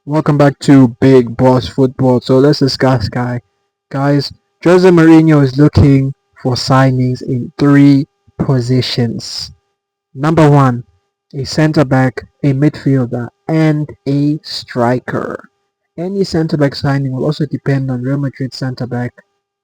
Welcome back to Big Boss Football. So let's discuss, guys. Jose Mourinho is looking for signings in three positions. Number one, a centre back, a midfielder, and a striker. Any centre back signing will also depend on Real Madrid centre back,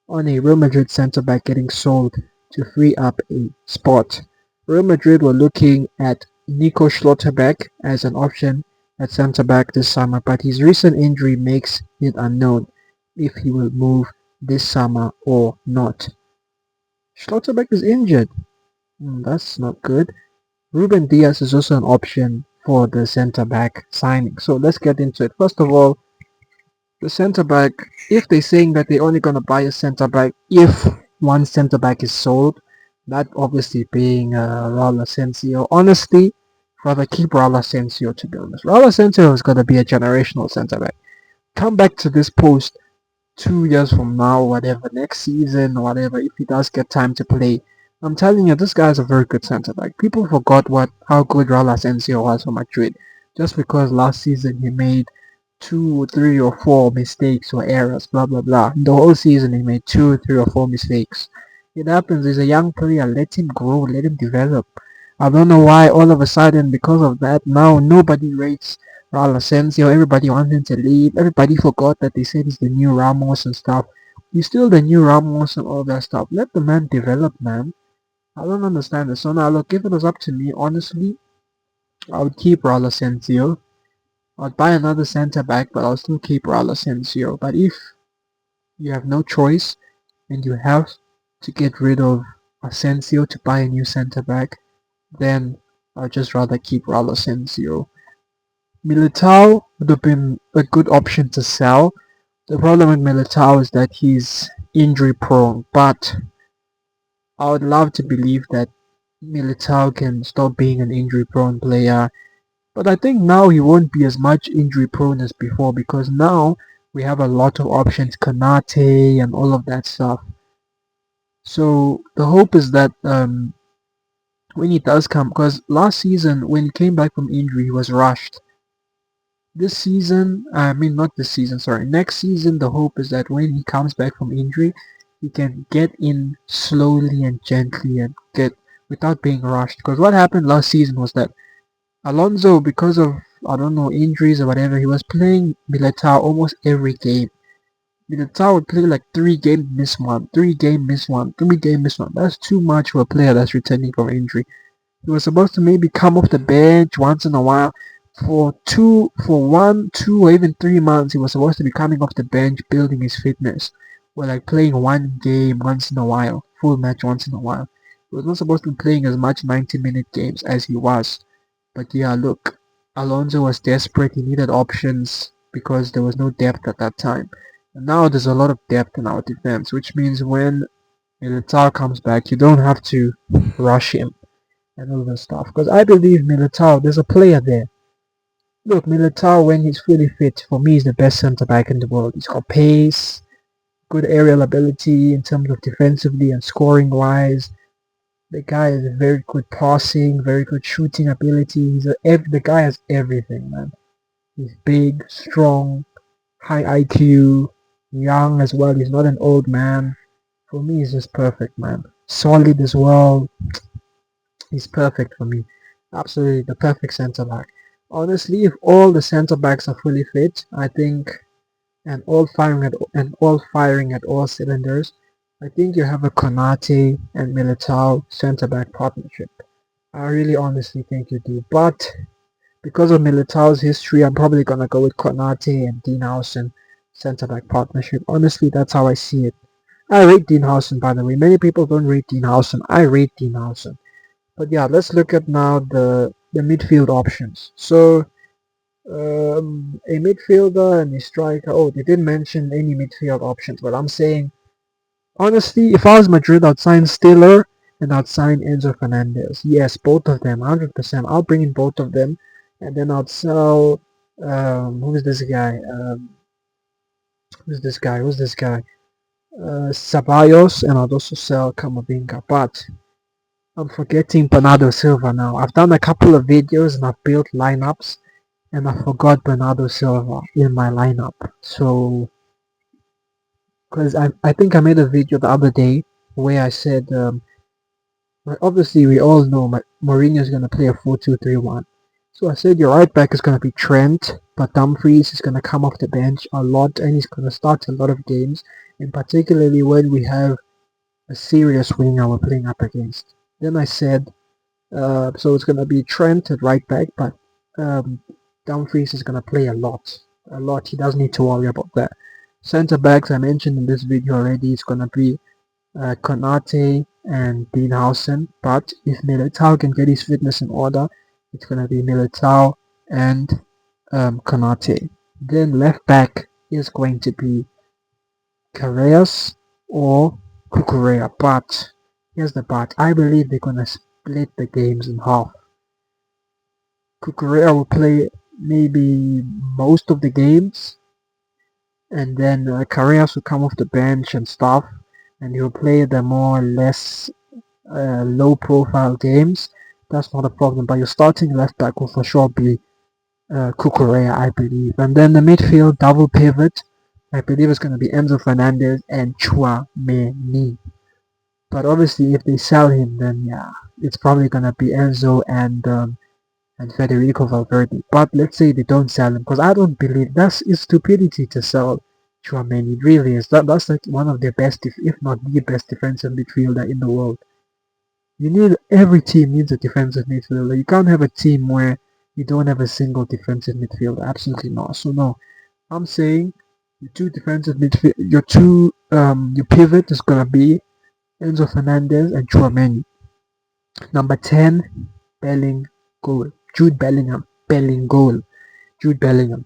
on a Real Madrid centre back getting sold to free up a spot. Real Madrid were looking at Nico Schlotterbeck as an option at centre back this summer, but his recent injury makes it unknown if he will move this summer or not. Schlotterbeck is injured. That's not good. Ruben Diaz is also an option for the centre back signing. So let's get into it. First of all, the centre back, if they're saying that they're only going to buy a centre back if one centre back is sold, that obviously being Raul Asensio. Honestly, rather keep Raul Asensio, to be honest. Raul Asensio is going to be a generational centre back. Come back to this post 2 years from now, whatever, next season, or whatever, if he does get time to play. I'm telling you, this guy's a very good centre back. People forgot how good Raul Asensio was for Madrid, just because last season he made 2, 3, or 4 mistakes or errors, blah blah blah. The whole season he made 2, 3, or 4 mistakes. It happens. He's a young player. Let him grow. Let him develop. I don't know why all of a sudden, because of that, now nobody rates Raul Asensio. Everybody wants him to leave. Everybody forgot that they said he's the new Ramos and stuff. He's still the new Ramos and all that stuff. Let the man develop, man. I don't understand this. So now, look, if it was up to me, honestly, I would keep Raul Asensio. I'd buy another centre back, but I'll still keep Raul Asensio. But if you have no choice and you have to get rid of Asensio to buy a new centre back, then I'd just rather keep Raul Asensio. Militao would have been a good option to sell. The problem with Militao is that he's injury prone, but I would love to believe that Militao can stop being an injury prone player. But I think now he won't be as much injury prone as before because now we have a lot of options, Kanate and all of that stuff. So the hope is that when he does come, because last season when he came back from injury, he was rushed. This season, I mean not this season, sorry, next season the hope is that when he comes back from injury, he can get in slowly and gently and get without being rushed. Because what happened last season was that Alonso, because of I don't know injuries or whatever, he was playing Militao almost every game. Militao would play like 3 games, miss one, 3 game, miss one, 3 game, miss one. That's too much for a player that's returning from injury. He was supposed to maybe come off the bench once in a while. For 1, 2, or even 3 months, he was supposed to be coming off the bench, building his fitness, or like playing 1 game once in a while, full match once in a while. He was not supposed to be playing as much 90-minute games as he was. But yeah, look, Alonso was desperate. He needed options because there was no depth at that time. And now there's a lot of depth in our defense, which means when Militao comes back, you don't have to rush him and all that stuff. Because I believe Militao, there's a player there. Look, Militao, when he's fully fit, for me, is the best centre back in the world. He's got pace, good aerial ability in terms of defensively and scoring wise. The guy is very good passing, very good shooting ability. The guy has everything, man. He's big, strong, high IQ, young as well. He's not an old man. For me, he's just perfect, man. Solid as well. He's perfect for me. Absolutely the perfect centre back. Honestly, if all the centre backs are fully fit, I think, and all firing at all cylinders, I think you have a Konate and Militao centre back partnership. I really honestly think you do. But because of Militao's history, I'm probably gonna go with Konate and Dean Howson centre back partnership. Honestly, that's how I see it. I rate Dean Howson, by the way. Many people don't rate Dean Howson. I rate Dean Howson. But yeah, let's look at now the midfield options. So a midfielder and a striker. Oh, they didn't mention any midfield options, but I'm saying honestly, if I was Madrid, I'd sign Stiller and I'd sign Enzo Fernandez. Yes, both of them, 100%. I'll bring in both of them, and then I'd sell. Who is this guy? Who's this guy? Who's this guy? Ceballos, and I'd also sell Camavinga. But I'm forgetting Bernardo Silva now. I've done a couple of videos and I've built lineups and I forgot Bernardo Silva in my lineup. So, because I think I made a video the other day where I said, well, obviously we all know Mourinho is going to play a 4-2-3-1. So I said your right back is going to be Trent, but Dumfries is going to come off the bench a lot and he's going to start a lot of games, and particularly when we have a serious winger we're playing up against. Then I said, so it's going to be Trent at right back, but um, Dumfries is going to play a lot. A lot. He doesn't need to worry about that. Centre backs, I mentioned in this video already, it's going to be Konate and Deanhausen. But if Militao can get his fitness in order, it's going to be Militao and Konate. Then left back is going to be Carreras or Cucurella. But here's the but. I believe they're going to split the games in half. Cucurella will play maybe most of the games, and then Carreras will come off the bench and stuff, and he'll play the more or less low profile games. That's not a problem, but your starting left back will for sure be Cucurella, I believe. And then the midfield double pivot, I believe it's going to be Enzo Fernandez and Chouameni. But obviously, if they sell him, then yeah, it's probably going to be Enzo and Federico Valverde. But let's say they don't sell him, because I don't believe that's stupidity to sell Chouameni. It really is. That's like one of the best, if not the best defensive midfielder in the world. Every team needs a defensive midfielder. You can't have a team where you don't have a single defensive midfielder. Absolutely not. So no, I'm saying your two defensive midfield, your pivot is gonna be Enzo Fernandez and Chouameni. Number 10, Jude Bellingham, Jude Bellingham.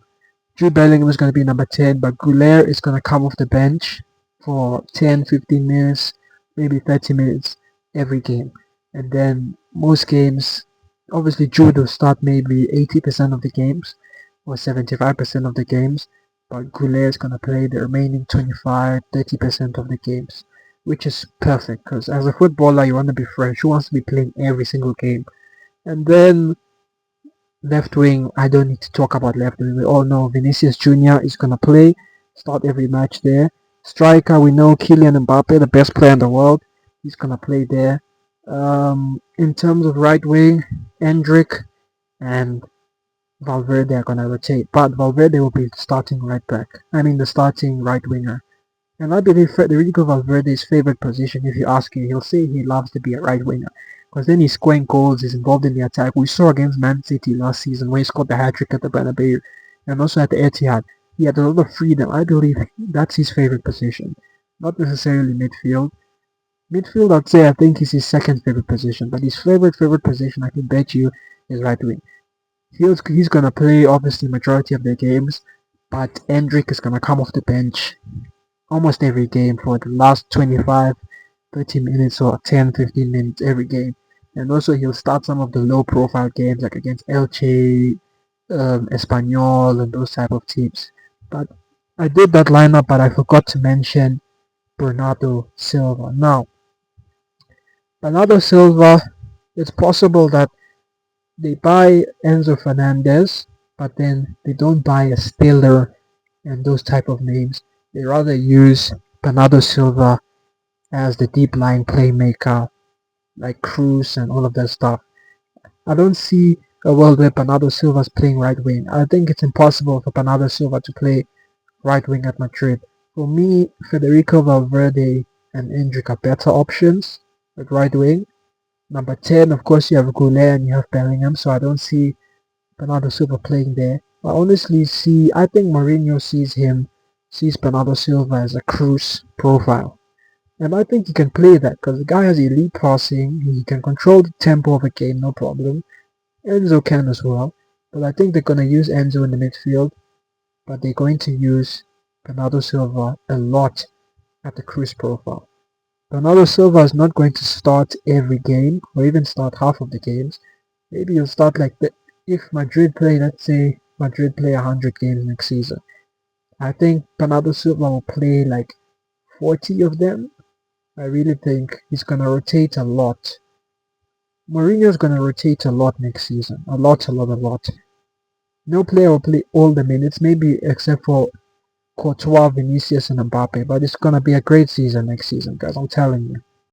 Jude Bellingham is going to be number 10, but Goulet is going to come off the bench for 10, 15 minutes, maybe 30 minutes every game. And then most games, obviously Jude will start maybe 80% of the games or 75% of the games, but Goulet is going to play the remaining 25, 30% of the games, which is perfect because as a footballer, you want to be fresh. You want to be playing every single game. And then left wing, I don't need to talk about left wing. We all know Vinicius Jr. is going to play, start every match there. Striker, we know Kylian Mbappe, the best player in the world. He's going to play there. In terms of right wing, Endrick and Valverde are going to rotate. But Valverde will be starting right back. The starting right winger. And I believe Federico Valverde's favorite position, if you ask him, he'll say he loves to be a right winger. Because then he's scoring goals, he's involved in the attack. We saw against Man City last season where he scored the hat-trick at the Bernabeu. And also at the Etihad. He had a lot of freedom. I believe that's his favorite position. Not necessarily midfield. Midfield, I'd say, I think is his second favorite position. But his favorite position, I can bet you, is right wing. He's going to play, obviously, majority of the games. But Endrick is going to come off the bench almost every game for the last 25, 30 minutes or 10, 15 minutes every game. And also he'll start some of the low profile games like against Elche, Espanyol and those type of teams. But I did that lineup, but I forgot to mention Bernardo Silva. Now, Bernardo Silva, it's possible that they buy Enzo Fernandez, but then they don't buy a Stiller and those type of names. They rather use Bernardo Silva as the deep line playmaker, like Cruz and all of that stuff. I don't see a world where Bernardo Silva is playing right wing. I think it's impossible for Bernardo Silva to play right wing at Madrid. For me, Federico Valverde and Endrick are better options at right wing. Number 10, of course, you have Goulet and you have Bellingham, so I don't see Bernardo Silva playing there. I think Mourinho sees Bernardo Silva as a Cruz profile. And I think he can play that because the guy has elite passing, he can control the tempo of a game, no problem. Enzo can as well. But I think they're going to use Enzo in the midfield, but they're going to use Bernardo Silva a lot at the Cruz profile. Bernardo Silva is not going to start every game or even start half of the games. Maybe he'll start if Madrid play, let's say Madrid play 100 games next season. I think Bernardo Silva will play like 40 of them. I really think he's going to rotate a lot. Mourinho's going to rotate a lot next season. A lot. No player will play all the minutes, maybe except for Courtois, Vinicius, and Mbappe. But it's gonna be a great season next season, guys. I'm telling you.